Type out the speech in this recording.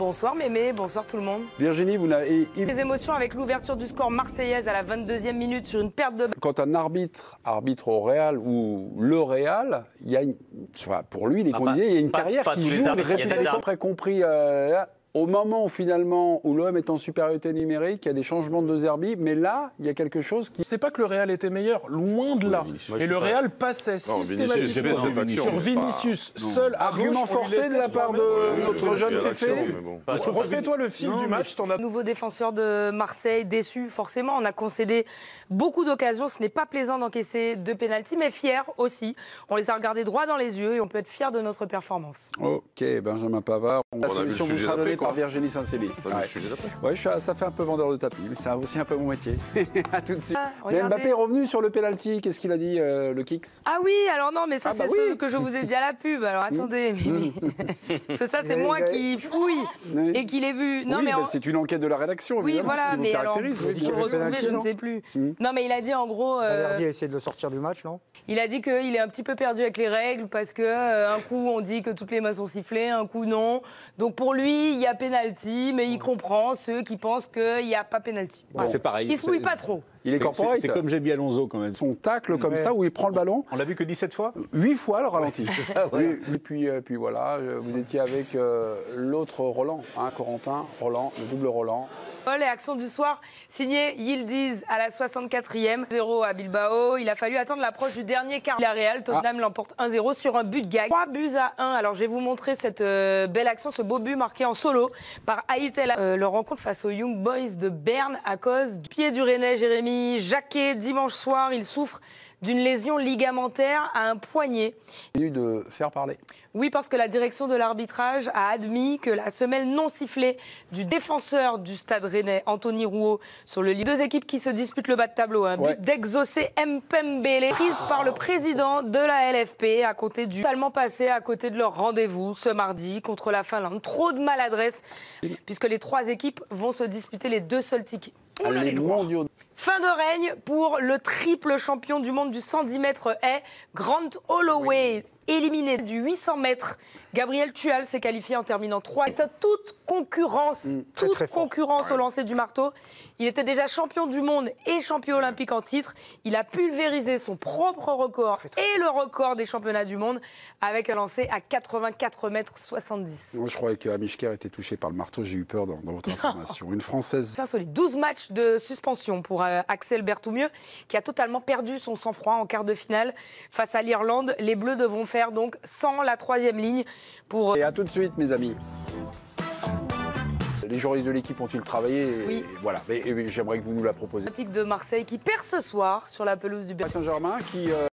Bonsoir Mémé, bonsoir tout le monde. Virginie, vous n'avez... Les émotions avec l'ouverture du score marseillaise à la 22e minute sur une perte de... Quand un arbitre au Real ou le Real, il y a pour lui, les conditions, il y a une carrière qui joue, une réputation très compris. Au moment où finalement où l'OM est en supériorité numérique, il y a des changements de De Zerbi, mais là, il y a quelque chose qui... C'est pas que le Real était meilleur, loin de là. Et le Real passait systématiquement sur Vinicius, seul à argument forcé de la part de notre jeune Féfé. Refais-toi le fil du match, t'en as... Nouveau défenseur de Marseille, déçu forcément. On a concédé beaucoup d'occasions. Ce n'est pas plaisant d'encaisser 2 pénaltys, mais fier aussi. On les a regardés droit dans les yeux et on peut être fier de notre performance. Ok, Benjamin Pavard. La solution vous sera donnée par Virginie Saint-Céline. Ouais, ça fait un peu vendeur de tapis, mais c'est aussi un peu mon métier. À tout de suite. Mais Mbappé est revenu sur le penalty. Qu'est-ce qu'il a dit, le Kicks? Ah oui, alors non, mais ça c'est ce que je vous ai dit à la pub. Alors attendez, parce que ça c'est moi qui fouille et qui l'ai vu. Non, oui, mais c'est une enquête de la rédaction. Oui, voilà, mais alors pour le retrouver, je ne sais plus. Non, mais il a dit en gros. Verdi a essayé de le sortir du match, non? Il a dit qu'il est un petit peu perdu avec les règles parce que un coup on dit que toutes les mains sont sifflées, un coup non. Donc pour lui, il y a pénalty, mais il comprend ceux qui pensent qu'il n'y a pas pénalty. Voilà. C'est pareil. Il se mouille pas trop. Il est corporate. C'est comme Jébi Alonso quand même. Son tacle comme ça où il prend le ballon. On l'a vu que 17 fois 8 fois le ralenti. C'est ça, voilà. Et puis voilà, vous étiez avec l'autre Roland, hein, Corentin, Roland, le double Roland. Et action du soir, signé Yildiz à la 64e, 0 à Bilbao. Il a fallu attendre l'approche du dernier quart. La Real, Tottenham l'emporte 1-0 sur un but de gag. 3-1. Alors je vais vous montrer cette belle action, ce beau but marqué en solo par Aïtel. Leur rencontre face aux Young Boys de Berne à cause du pied du Rennais Jérémy Jacquet. Dimanche soir, il souffre d'une lésion ligamentaire à un poignet. Il y a eu de faire parler. Oui, parce que la direction de l'arbitrage a admis que la semelle non sifflée du défenseur du Stade Rennais, Anthony Rouault, sur le lit. 2 équipes qui se disputent le bas de tableau. Un but d'Exaucé Mpembele, prise par le président de la LFP à côté du totalement passé à côté de leur rendez-vous ce mardi contre la Finlande. Trop de maladresse, puisque les 3 équipes vont se disputer les 2 seuls tickets. Les mondiaux. Fin de règne pour le triple champion du monde du 110 mètres haies, Grant Holloway, éliminé du 800 mètres. Gabriel Tual s'est qualifié en terminant 3. Toute concurrence, au lancer du marteau. Il était déjà champion du monde et champion olympique en titre. Il a pulvérisé son propre record et le record des championnats du monde avec un lancer à 84 mètres 70. Moi, je croyais que Amichker était touché par le marteau. J'ai eu peur dans votre information. Une Française. C'est insolite. 12 matchs de suspension pour Axel Berthoumieux, qui a totalement perdu son sang-froid en quart de finale face à l'Irlande. Les Bleus devront faire donc sans la 3e ligne pour... Et à tout de suite, mes amis. Les journalistes de l'équipe ont-ils travaillé? Oui. Voilà, mais j'aimerais que vous nous la proposiez. Olympique de Marseille qui perd ce soir sur la pelouse du Saint-Germain qui...